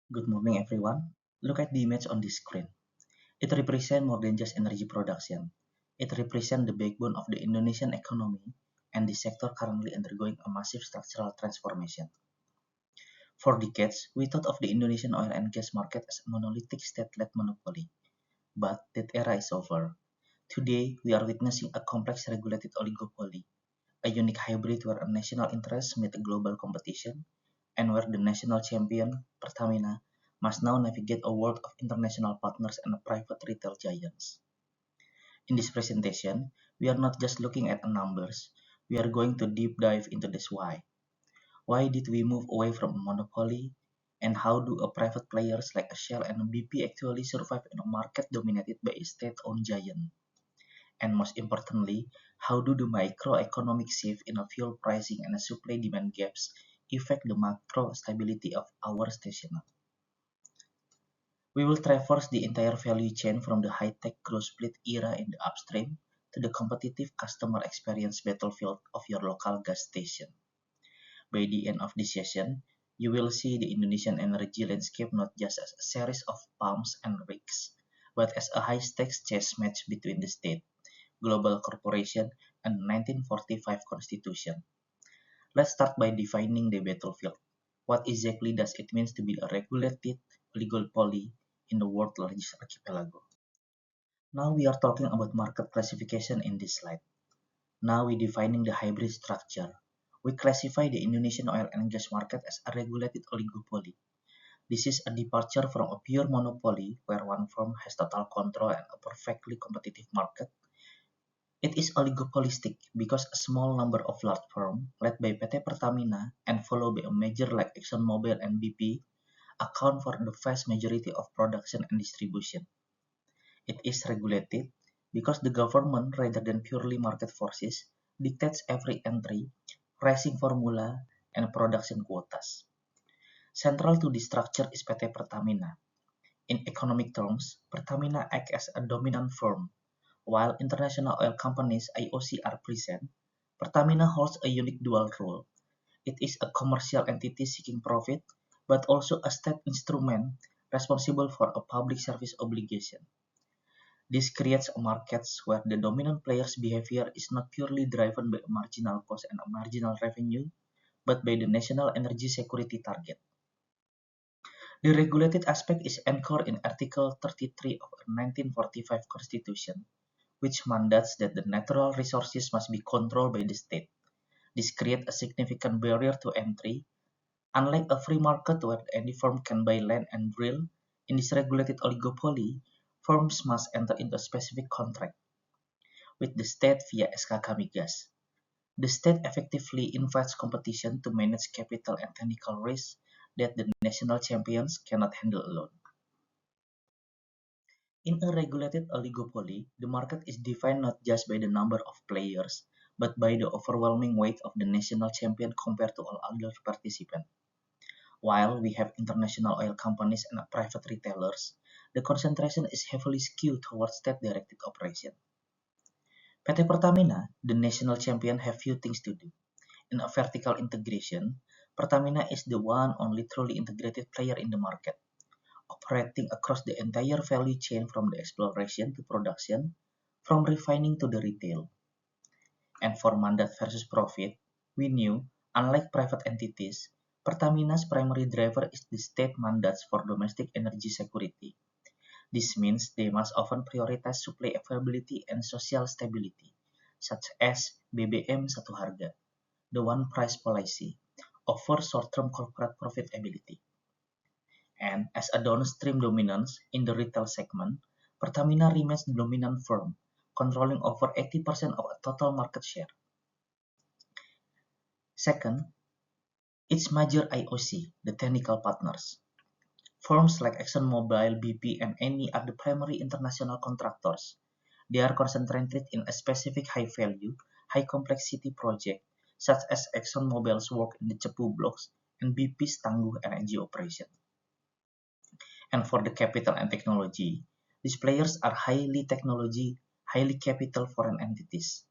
Good morning, everyone. Look at the image on the screen. It represents more than just energy production. It represents the backbone of the Indonesian economy and the sector currently undergoing a massive structural transformation. For decades, we thought of the Indonesian oil and gas market as a monolithic state-led monopoly, but that era is over. Today, we are witnessing a complex regulated oligopoly, a unique hybrid where a national interest meets a global competition, and where the national champion, Pertamina, must now navigate a world of international partners and private retail giants. In this presentation, we are not just looking at numbers, we are going to deep dive into this why. Why did we move away from a monopoly? And how do a private players like a Shell and a BP actually survive in a market dominated by a state-owned giant? And most importantly, how do the microeconomic shift in a fuel pricing and a supply-demand gaps affect the macro stability of our station? We will traverse the entire value chain from the high-tech growth split era in the upstream to the competitive customer experience battlefield of your local gas station. By the end of this session, you will see the Indonesian energy landscape not just as a series of pumps and rigs, but as a high-stakes chess match between the state, global corporation, and 1945 Constitution. Let's start by defining the battlefield. What exactly does it mean to be a regulated oligopoly in the world's largest archipelago? Now we are talking about market classification in this slide. Now we defining the hybrid structure. We classify the Indonesian oil and gas market as a regulated oligopoly. This is a departure from a pure monopoly where one firm has total control and a perfectly competitive market. It is oligopolistic because a small number of large firms, led by PT Pertamina and followed by a major like ExxonMobil and BP, account for the vast majority of production and distribution. It is regulated because the government, rather than purely market forces, dictates every entry, pricing formula, and production quotas. Central to this structure is PT Pertamina. In economic terms, Pertamina acts as a dominant firm. While international oil companies (IOC) are present, Pertamina holds a unique dual role. It is a commercial entity seeking profit, but also a state instrument responsible for a public service obligation. This creates markets where the dominant player's behavior is not purely driven by a marginal cost and a marginal revenue, but by the national energy security target. The regulated aspect is anchored in Article 33 of the 1945 Constitution, which mandates that the natural resources must be controlled by the state. This creates a significant barrier to entry. Unlike a free market where any firm can buy land and drill, in this regulated oligopoly, firms must enter into a specific contract with the state via SK Kamigas. The state effectively invites competition to manage capital and technical risks that the national champions cannot handle alone. In a regulated oligopoly, the market is defined not just by the number of players, but by the overwhelming weight of the national champion compared to all other participants. While we have international oil companies and private retailers, the concentration is heavily skewed towards state-directed operation. PT Pertamina, the national champion, have few things to do. In a vertical integration, Pertamina is the one only truly integrated player in the market, operating across the entire value chain from the exploration to production, from refining to the retail. And for mandate versus profit, we knew, unlike private entities, Pertamina's primary driver is the state mandates for domestic energy security. This means they must often prioritize supply availability and social stability, such as BBM satu harga, the one price policy, over short-term corporate profitability. And as a downstream dominance in the retail segment, Pertamina remains the dominant firm, controlling over 80% of total market share. Second, its major IOC, the technical partners. Firms like ExxonMobil, BP, and Eni are the primary international contractors. They are concentrated in a specific high-value, high-complexity project, such as ExxonMobil's work in the Cepu blocks and BP's Tangguh LNG operation. And for the capital and technology, these players are highly capital foreign entities.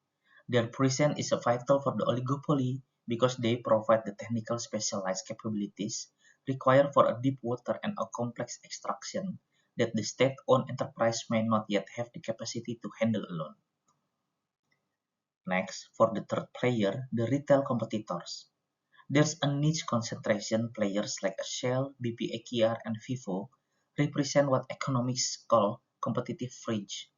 Their presence is vital for the oligopoly because they provide the technical specialized capabilities required for a deep water and a complex extraction that the state-owned enterprise may not yet have the capacity to handle alone. Next, for the third player, the retail competitors. There's a niche concentration. Players like Shell, BP Ekyar, and Vivo represent what economics call competitive fringe.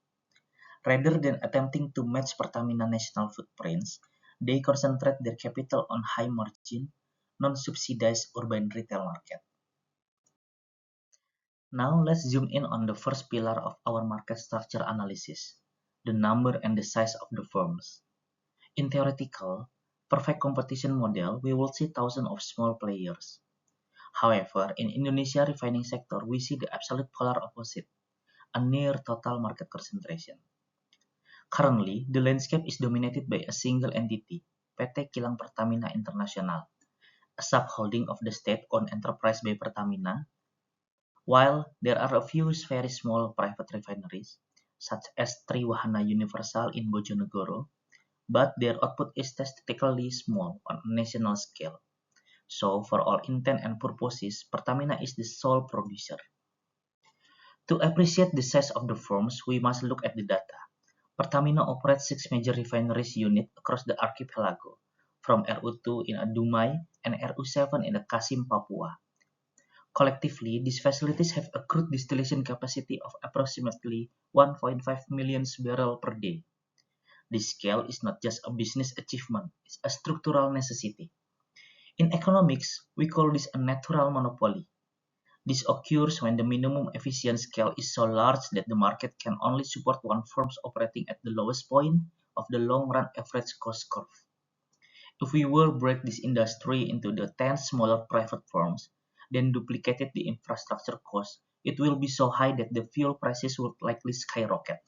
Rather than attempting to match Pertamina national footprints, they concentrate their capital on high-margin, non-subsidized urban retail market. Now let's zoom in on the first pillar of our market structure analysis, the number and the size of the firms. In theoretical, perfect competition model, we will see thousands of small players. However, in Indonesia refining sector, we see the absolute polar opposite, a near total market concentration. Currently, the landscape is dominated by a single entity, PT Kilang Pertamina International, a subholding of the state-owned enterprise by Pertamina, while there are a few very small private refineries, such as Triwahana Universal in Bojonegoro, but their output is statistically small on a national scale. So, for all intent and purposes, Pertamina is the sole producer. To appreciate the size of the firms, we must look at the data. Pertamina operates 6 major refineries units across the archipelago, from RU2 in Dumai and RU7 in Kasim, Papua. Collectively, these facilities have a crude distillation capacity of approximately 1.5 million barrels per day. This scale is not just a business achievement, it's a structural necessity. In economics, we call this a natural monopoly. This occurs when the minimum efficient scale is so large that the market can only support one firm operating at the lowest point of the long-run average cost curve. If we were to break this industry into the 10 smaller private firms, then duplicated the infrastructure cost, it will be so high that the fuel prices would likely skyrocket.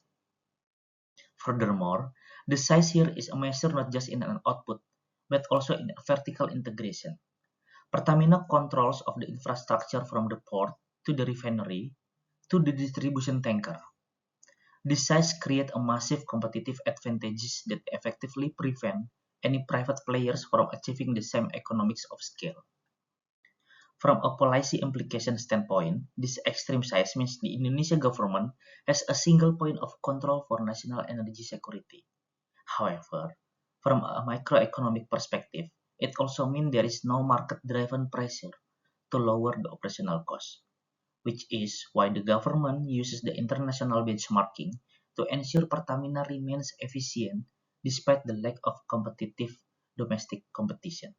Furthermore, the size here is a measure not just in an output, but also in a vertical integration. Pertamina controls of the infrastructure from the port to the refinery to the distribution tanker. This size creates a massive competitive advantages that effectively prevent any private players from achieving the same economics of scale. From a policy implication standpoint, this extreme size means the Indonesian government has a single point of control for national energy security. However, from a microeconomic perspective, it also means there is no market-driven pressure to lower the operational cost, which is why the government uses the international benchmarking to ensure Pertamina remains efficient despite the lack of competitive domestic competition.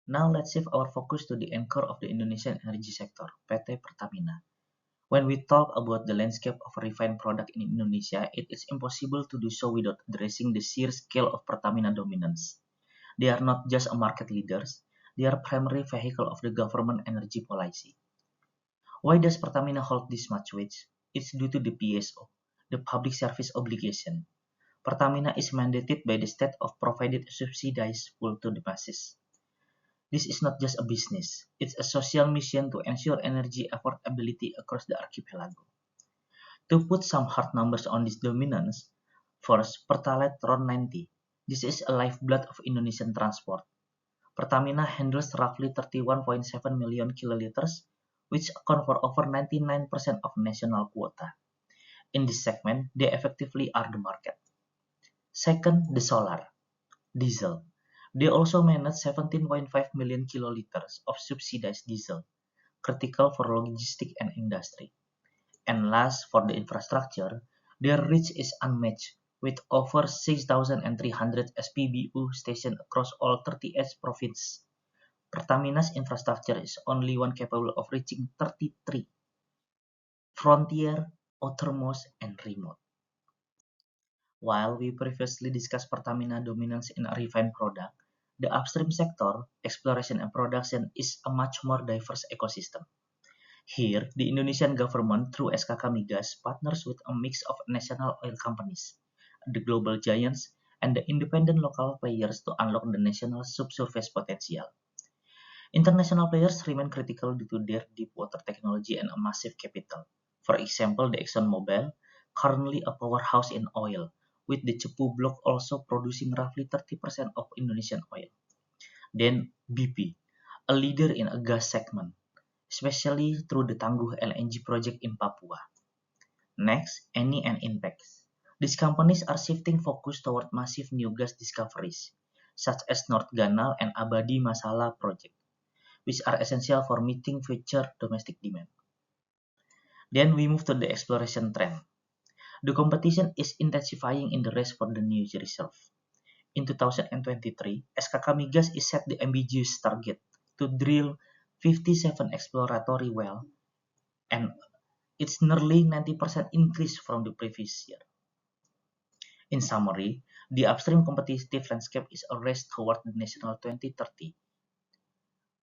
Now let's shift our focus to the anchor of the Indonesian energy sector, PT Pertamina. When we talk about the landscape of refined product in Indonesia, it is impossible to do so without addressing the sheer scale of Pertamina dominance. They are not just a market leaders, they are primary vehicle of the government energy policy. Why does Pertamina hold this much weight? It's due to the PSO, the public service obligation. Pertamina is mandated by the state of providing subsidized fuel to the masses. This is not just a business, it's a social mission to ensure energy affordability across the archipelago. To put some hard numbers on this dominance, first, Pertalite RON 90. This is a lifeblood of Indonesian transport. Pertamina handles roughly 31.7 million kiloliters, which account for over 99% of national quota. In this segment, they effectively are the market. Second, the solar, diesel. They also manage 17.5 million kiloliters of subsidized diesel, critical for logistics and industry. And last, for the infrastructure, their reach is unmatched, with over 6,300 SPBU stations across all 38 provinces. Pertamina's infrastructure is only one capable of reaching 33, frontier, outermost, and remote. While we previously discussed Pertamina dominance in a refined product, the upstream sector, exploration and production, is a much more diverse ecosystem. Here, the Indonesian government, through SKK Migas, partners with a mix of national oil companies, the global giants, and the independent local players to unlock the national subsurface potential. International players remain critical due to their deep water technology and a massive capital. For example, the ExxonMobil, currently a powerhouse in oil, with the Cepu block also producing roughly 30% of Indonesian oil. Then BP, a leader in a gas segment, especially through the Tangguh LNG project in Papua. Next, Eni and Inpex. These companies are shifting focus toward massive new gas discoveries, such as North Ganal and Abadi Masala project, which are essential for meeting future domestic demand. Then we move to the exploration trend. The competition is intensifying in the race for the new reserve. In 2023, SKK Migas is set the ambitious target to drill 57 exploratory wells, and it's nearly 90% increase from the previous year. In summary, the upstream competitive landscape is a race toward the national 2030.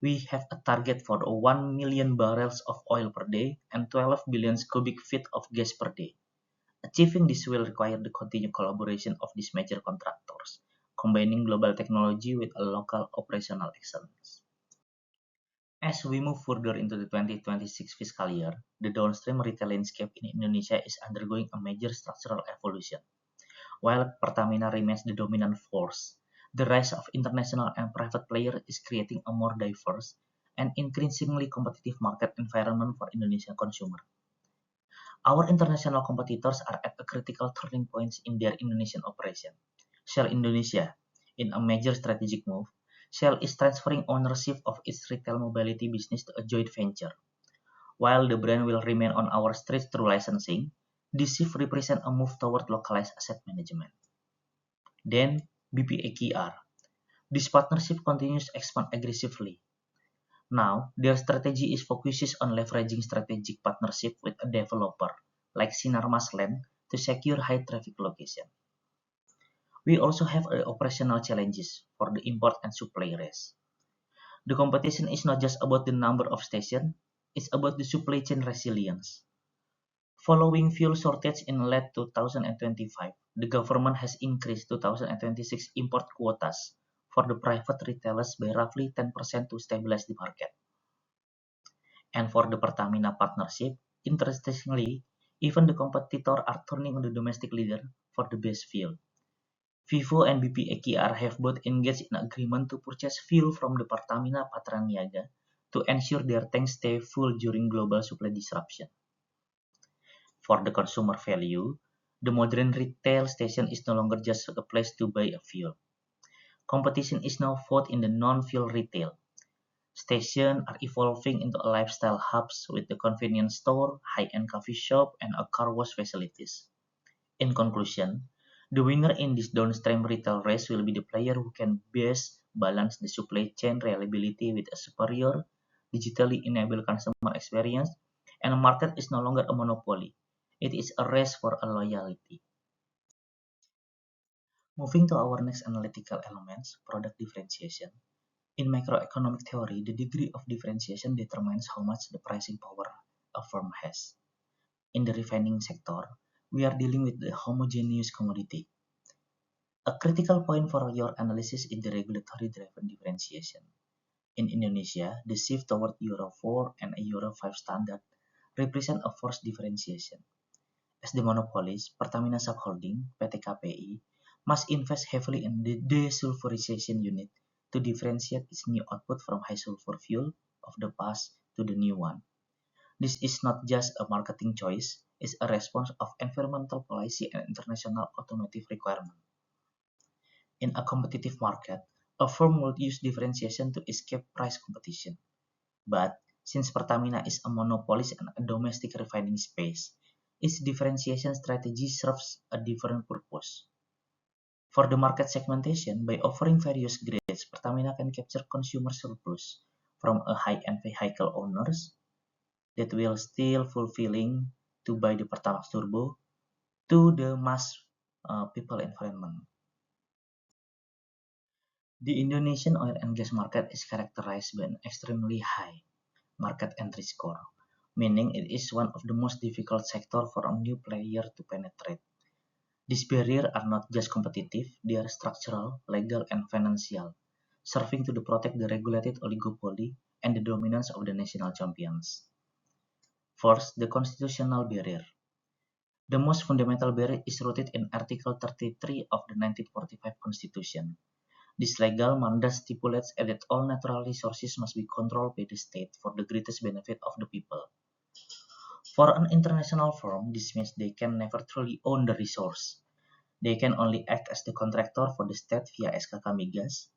We have a target for 1 million barrels of oil per day and 12 billion cubic feet of gas per day. Achieving this will require the continued collaboration of these major contractors, combining global technology with a local operational excellence. As we move further into the 2026 fiscal year, the downstream retail landscape in Indonesia is undergoing a major structural evolution. While Pertamina remains the dominant force, the rise of international and private players is creating a more diverse and increasingly competitive market environment for Indonesian consumers. Our international competitors are at a critical turning point in their Indonesian operation. Shell Indonesia, in a major strategic move, Shell is transferring ownership of its retail mobility business to a joint venture. While the brand will remain on our streets through licensing, this shift represents a move toward localized asset management. Then, BPAKR. This partnership continues to expand aggressively. Now, their strategy is focused on leveraging strategic partnership with a developer like Sinarmas Land to secure high traffic location. We also have operational challenges for the import and supply race. The competition is not just about the number of stations, it's about the supply chain resilience. Following fuel shortage in late 2025, the government has increased 2026 import quotas for the private retailers by roughly 10% to stabilize the market. And for the Pertamina partnership, interestingly, even the competitors are turning on the domestic leader for the best fuel. Vivo and BPAKR have both engaged in agreement to purchase fuel from the Pertamina Patraniaga to ensure their tanks stay full during global supply disruption. For the consumer value, the modern retail station is no longer just a place to buy a fuel. Competition is now fought in the non-fuel retail. Stations are evolving into lifestyle hubs with the convenience store, high-end coffee shop, and a car wash facilities. In conclusion, the winner in this downstream retail race will be the player who can best balance the supply chain reliability with a superior, digitally enabled customer experience, and the market is no longer a monopoly. It is a race for a loyalty. Moving to our next analytical elements, product differentiation. In macroeconomic theory, the degree of differentiation determines how much the pricing power a firm has. In the refining sector, we are dealing with the homogeneous commodity. A critical point for your analysis is the regulatory-driven differentiation. In Indonesia, the shift toward Euro 4 and a Euro 5 standard represent a forced differentiation. As the monopolist, Pertamina Subholding (PT KPI) must invest heavily in the desulfurization unit to differentiate its new output from high sulfur fuel of the past to the new one. This is not just a marketing choice, it's a response of environmental policy and international automotive requirement. In a competitive market, a firm will use differentiation to escape price competition. But since Pertamina is a monopolist in a domestic refining space, its differentiation strategy serves a different purpose. For the market segmentation, by offering various grades, Pertamina can capture consumer surplus from a high-end vehicle owners that will still fulfilling to buy the Pertamax Turbo to the mass people environment. The Indonesian oil and gas market is characterized by an extremely high market entry score, meaning it is one of the most difficult sectors for a new player to penetrate. These barriers are not just competitive, they are structural, legal, and financial, serving to protect the regulated oligopoly and the dominance of the national champions. First, the constitutional barrier. The most fundamental barrier is rooted in Article 33 of the 1945 Constitution. This legal mandate stipulates that all natural resources must be controlled by the state for the greatest benefit of the people. For an international firm, this means they can never truly own the resource. They can only act as the contractor for the state via SKK Migas,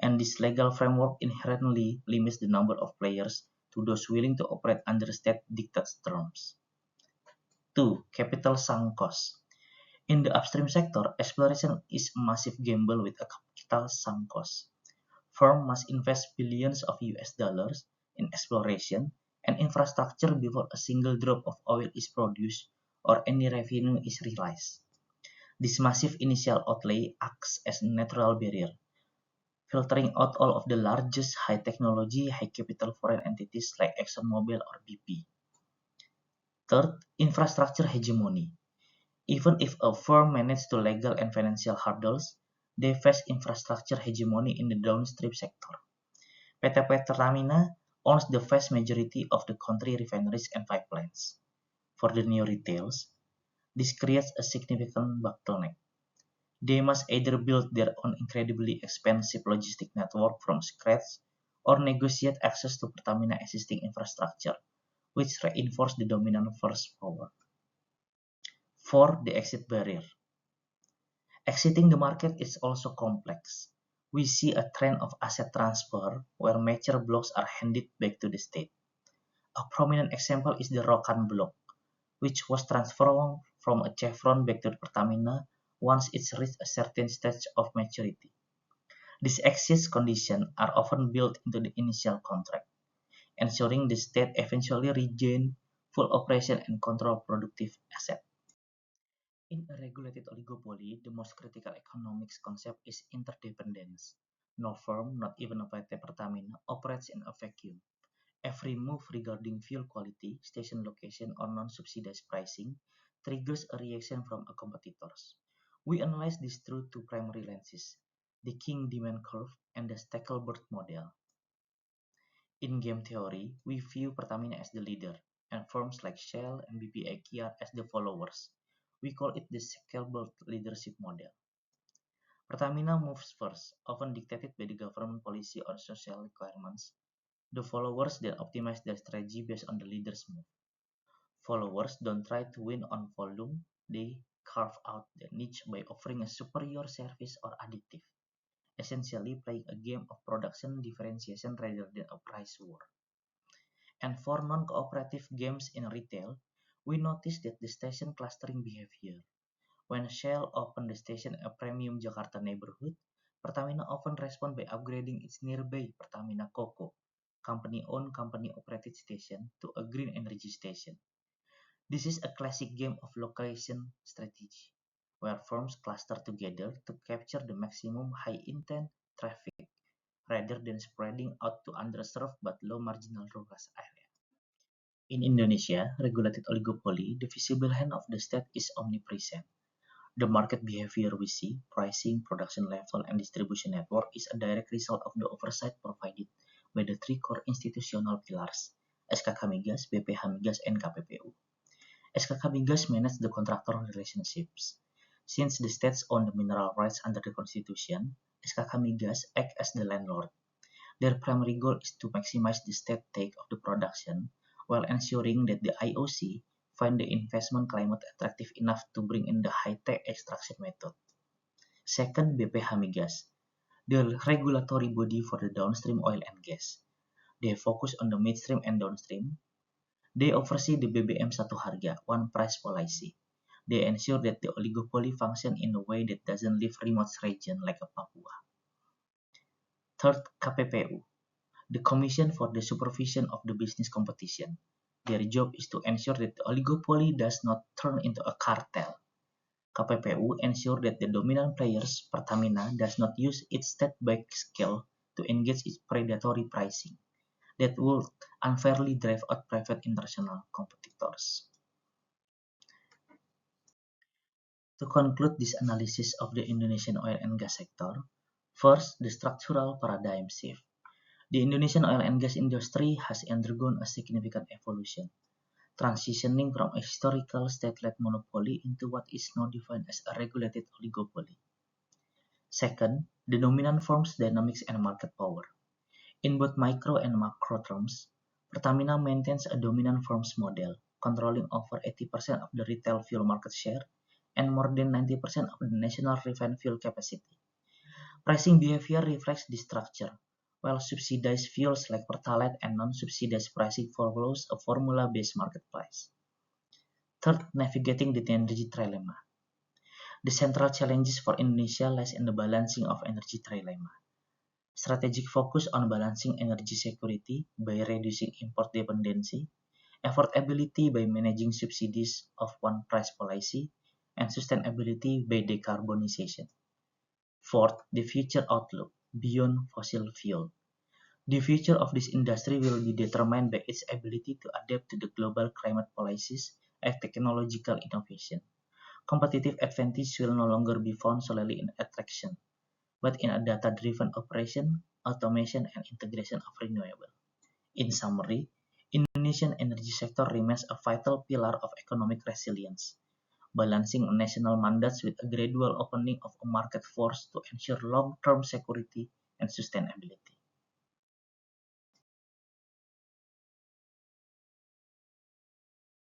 and this legal framework inherently limits the number of players to those willing to operate under state-dictated terms. 2. Capital sunk cost. In the upstream sector, exploration is a massive gamble with a capital sunk cost. Firms must invest billions of US dollars in exploration and infrastructure before a single drop of oil is produced or any revenue is realized. This massive initial outlay acts as a natural barrier, filtering out all of the largest high-technology, high-capital foreign entities like ExxonMobil or BP. Third, infrastructure hegemony. Even if a firm manages to legal and financial hurdles, they face infrastructure hegemony in the downstream sector. PT Pertamina owns the vast majority of the country refineries and pipelines. For the new retails, this creates a significant bottleneck. They must either build their own incredibly expensive logistic network from scratch or negotiate access to Pertamina existing infrastructure, which reinforce the dominant first power. 4. The exit barrier. Exiting the market is also complex. We see a trend of asset transfer where mature blocks are handed back to the state. A prominent example is the Rokan block, which was transferred from a Chevron back to Pertamina once it's reached a certain stage of maturity. These exit conditions are often built into the initial contract, ensuring the state eventually regains full operation and control productive assets. In a regulated oligopoly, the most critical economics concept is interdependence. No firm, not even a PT Pertamina, operates in a vacuum. Every move regarding fuel quality, station location, or non-subsidized pricing triggers a reaction from competitors. We analyze this through two primary lenses, the King demand curve and the Stackelberg model. In game theory, we view Pertamina as the leader, and firms like Shell and BP Ekia as the followers. We call it the Stackelberg leadership model. Pertamina moves first, often dictated by the government policy or social requirements. The followers then optimize their strategy based on the leader's move. Followers don't try to win on volume, they carve out their niche by offering a superior service or additive, essentially playing a game of production differentiation rather than a price war. And for non-cooperative games in retail, we notice that the station clustering behavior. When Shell opened the station in a premium Jakarta neighborhood, Pertamina often responded by upgrading its nearby Pertamina Koko, company-owned, company-operated station, to a green energy station. This is a classic game of location strategy, where firms cluster together to capture the maximum high-intent traffic, rather than spreading out to underserved but low-marginal rural areas. In Indonesia, regulated oligopoly, the visible hand of the state is omnipresent. The market behavior we see, pricing, production level, and distribution network is a direct result of the oversight provided by the three core institutional pillars, SKK Migas, BPH Migas, and KPPU. SKK Migas manages the contractor relationships. Since the states own the mineral rights under the Constitution, SKK Migas act as the landlord. Their primary goal is to maximize the state take of the production while ensuring that the IOC find the investment climate attractive enough to bring in the high-tech extraction method. Second, BPH Migas, the regulatory body for the downstream oil and gas. They focus on the midstream and downstream. They oversee the BBM Satu Harga, one price policy. They ensure that the oligopoly function in a way that doesn't leave remote region like a Papua. Third, KPPU, the Commission for the Supervision of the Business Competition. Their job is to ensure that the oligopoly does not turn into a cartel. KPPU ensure that the dominant players, Pertamina, does not use its state-backed scale to engage in predatory pricing that would unfairly drive out private international competitors. To conclude this analysis of the Indonesian oil and gas sector, first, the structural paradigm shift. The Indonesian oil and gas industry has undergone a significant evolution, transitioning from a historical state-led monopoly into what is now defined as a regulated oligopoly. Second, the dominant firm's dynamics and market power. In both micro and macro terms, Pertamina maintains a dominant firm's model, controlling over 80% of the retail fuel market share and more than 90% of the national refined fuel capacity. Pricing behavior reflects this structure, while subsidized fuels like Pertalite and non-subsidized pricing follows a formula-based market price. Third, navigating the energy trilemma. The central challenges for Indonesia lies in the balancing of energy trilemma. Strategic focus on balancing energy security by reducing import dependency, affordability by managing subsidies of one price policy, and sustainability by decarbonization. Fourth, the future outlook beyond fossil fuel. The future of this industry will be determined by its ability to adapt to the global climate policies and technological innovation. Competitive advantage will no longer be found solely in attraction, but in a data-driven operation, automation, and integration of renewable. In summary, Indonesian energy sector remains a vital pillar of economic resilience, balancing national mandates with a gradual opening of a market force to ensure long-term security and sustainability.